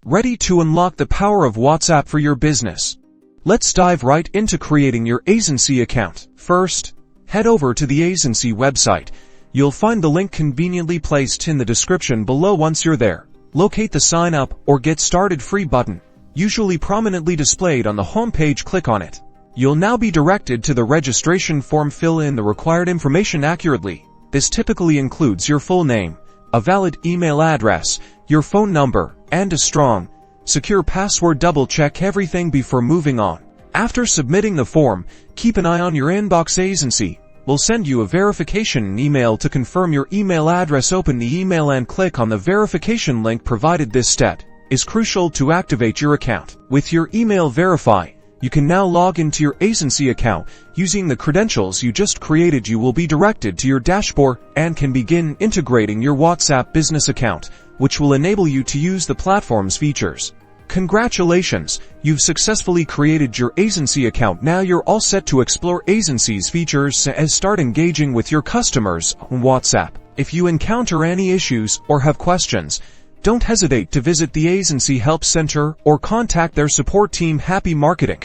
Ready to unlock the power of WhatsApp for your business? Let's dive right into creating your Aisensy account. First, head over to the Aisensy website. You'll find the link conveniently placed in the description below. Once you're there, locate the Sign Up or Get Started free button, usually prominently displayed on the homepage. Click on it. You'll now be directed to the registration form. Fill in the required information accurately. This typically includes your full name, a valid email address, your phone number, and a strong, secure password. Double-check everything before moving on. After submitting the form, keep an eye on your inbox. Aisensy will send you a verification email to confirm your email address. Open the email and click on the verification link provided. This step is crucial to activate your account. With your email verified, you can now log into your Aisensy account using the credentials you just created. You will be directed to your dashboard and can begin integrating your WhatsApp business account, which will enable you to use the platform's features. Congratulations, you've successfully created your Aisensy account. Now you're all set to explore Aisensy's features and start engaging with your customers on WhatsApp. If you encounter any issues or have questions, don't hesitate to visit the Aisensy Help Center or contact their support team. Happy marketing!